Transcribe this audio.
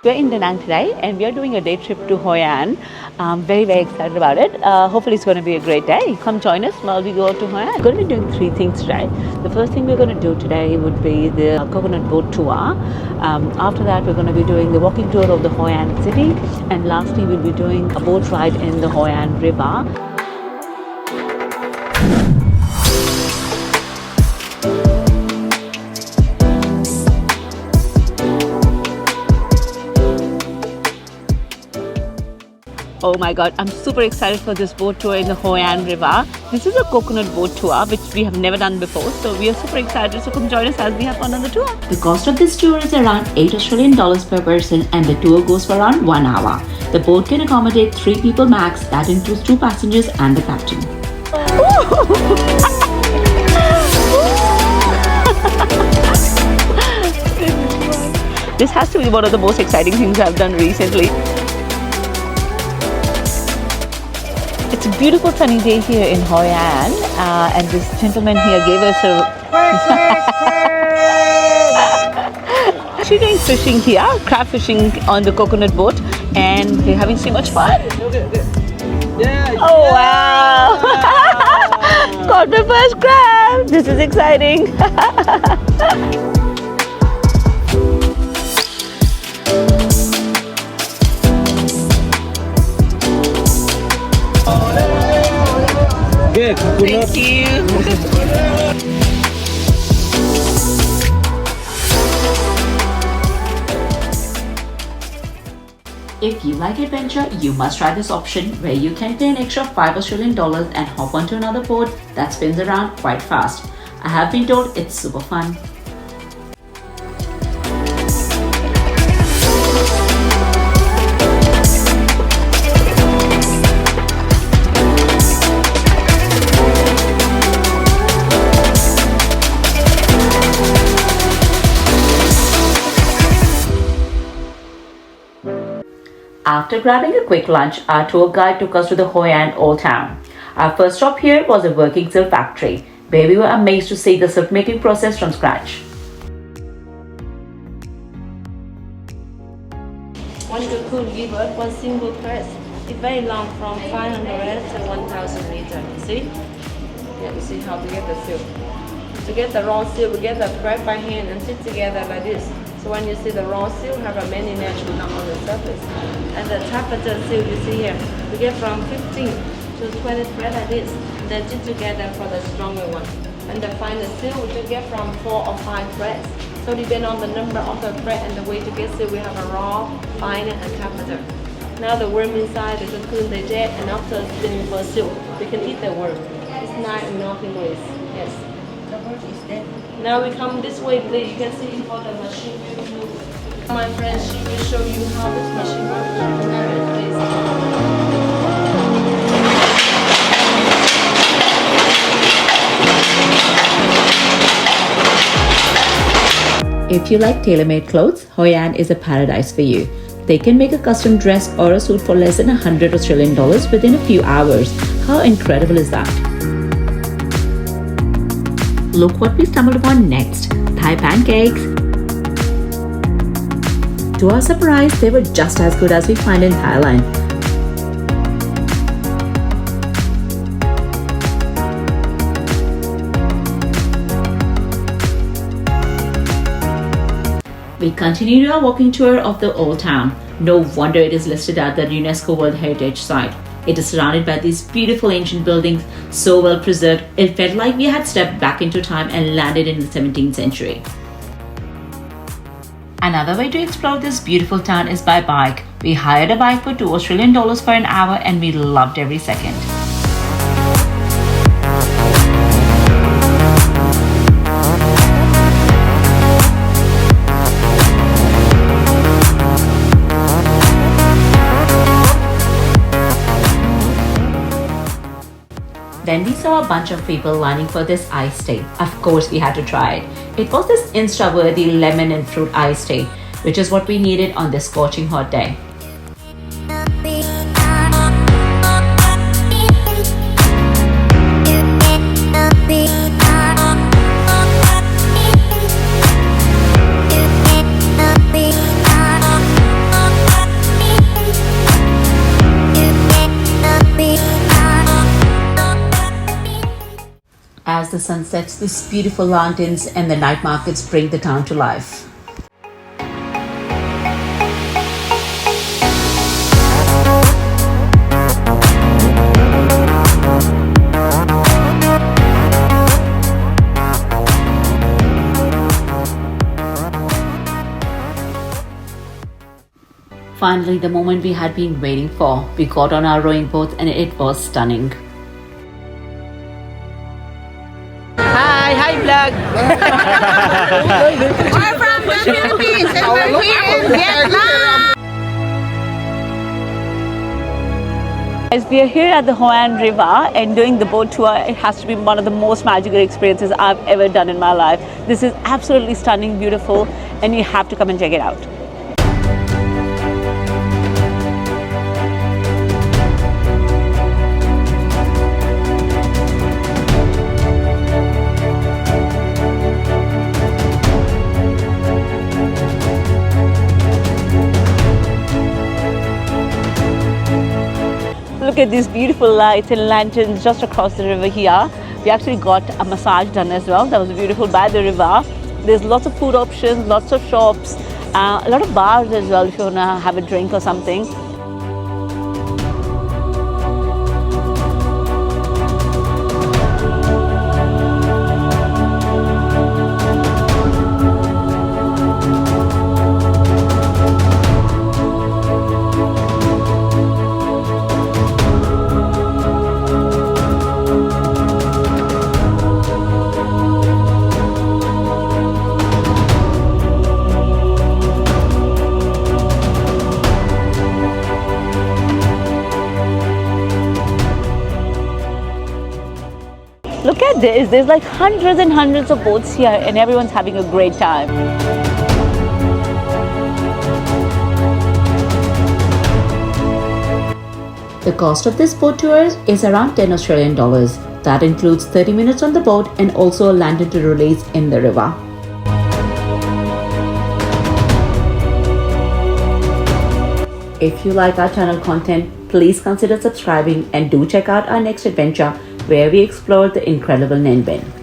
We're in Danang today and we are doing a day trip to Hoi An. I'm very excited about it. Hopefully it's going to be a great day. Come join us while we go to Hoi An. We're going to be doing 3 things today. The first thing we're going to do today would be the coconut boat tour. After that we're going to be doing the walking tour of the Hoi An city, and lastly we'll be doing a boat ride in the Hoi An river. Oh my god, I'm super excited for this boat tour in the Hoi An river. This is a coconut boat tour which we have never done before, so we are super excited, so come join us as we have fun on the tour. The cost of this tour is around 8 Australian dollars per person and the tour goes for around 1 hour. The boat can accommodate 3 people max, that includes 2 passengers and the captain. This has to be one of the most exciting things I've done recently. It's a beautiful sunny day here in Hoi An, and this gentleman here gave us a... We're doing fishing here, crab fishing on the coconut boat, and we're having so much fun. Oh wow! Caught my first crab! This is exciting! Thank you. If you like adventure, you must try this option where you can pay an extra 5 Australian dollars and hop onto another boat that spins around quite fast. I have been told it's super fun. After grabbing a quick lunch, our tour guide took us to the Hoi An Old Town. Our first stop here was a working silk factory, where we were amazed to see the silk making process from scratch. One cocoon gives us one single press. It's very long, from 500 to 1,000 meters. See? Yeah, you see how to get the silk. To get the raw silk, we get the thread by hand and stitch together like this. So when you see the raw silk, have a many natural come on the surface. And the taffeta silk you see here, we get from 15 to 20 thread like this. Then stitch together for the stronger one. And the finer silk, we can get from 4 or 5 threads. So depending on the number of the thread and the way to get silk, we have a raw, finer, and taffeta. Now the worm inside the cocoon they jet, and after spinning for silk, we can eat the worm. It's nice and nothing waste. Yes. The worm is dead. Now we come this way, please. You can see for the machine. My friend, she will show you how this machine works. If you like tailor-made clothes, Hoi An is a paradise for you. They can make a custom dress or a suit for less than 100 Australian dollars within a few hours. How incredible is that? Look what we stumbled upon next, Thai pancakes. To our surprise, they were just as good as we find in Thailand. We continued our walking tour of the old town. No wonder it is listed as the UNESCO World Heritage Site. It is surrounded by these beautiful ancient buildings, so well preserved, it felt like we had stepped back into time and landed in the 17th century. Another way to explore this beautiful town is by bike. We hired a bike for 2 Australian dollars for an hour and we loved every second. Then we saw a bunch of people lining for this iced tea. Of course we had to try it. It was this Insta-worthy lemon and fruit iced tea, which is what we needed on this scorching hot day. as the sun sets, these beautiful lanterns and the night markets bring the town to life. Finally, the moment we had been waiting for. We got on our rowing boat and it was stunning. Hi vlog. We're from the Philippines and we're here in Vietnam. As we are here at the Hoi An River and doing the boat tour, it has to be one of the most magical experiences I've ever done in my life. This is absolutely stunning, beautiful, and you have to come and check it out. Look at these beautiful lights and lanterns just across the river here. We actually got a massage done as well. That was beautiful by the river. There's lots of food options, lots of shops, a lot of bars as well if you want to have a drink or something. Look at this, there's like hundreds and hundreds of boats here and everyone's having a great time. The cost of this boat tour is around 10 Australian dollars. That includes 30 minutes on the boat and also a lantern to release in the river. If you like our channel content, please consider subscribing and do check out our next adventure where we explore the incredible Ninh Binh.